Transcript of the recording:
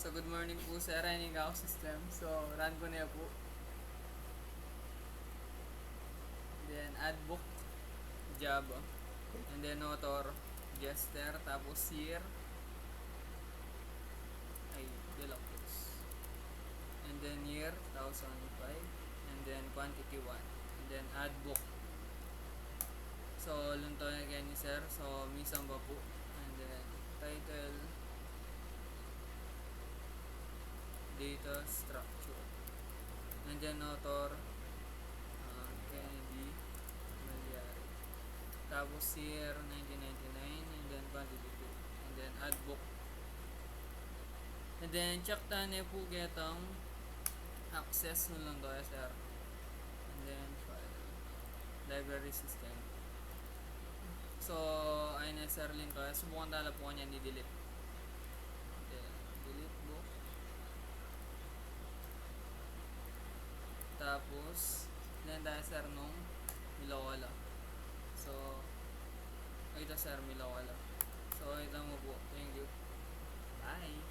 So, good morning po sa running ako system. So, run ko na po. Then, add book, Java. And then, author, Jester. Tapos, year, ay, Deluxe. And then, year, 2005. And then, quantity 1. And then, add book. So, lunto na kayo ni sir. So, misang ba po. And then, title, data structure. And then, author, Kennedy Malyari. Tapos year 1999 and then quantity 2. And then add book. And then check tane po getang access nun lang to sir. And then file. Library system. So ayun na sir link to. Subukan tala po kanya ni-delete. Then delete book. Tapos then dahil sir nung Milawala. So ito sir Milawala. So ito mo po. Thank you. Bye.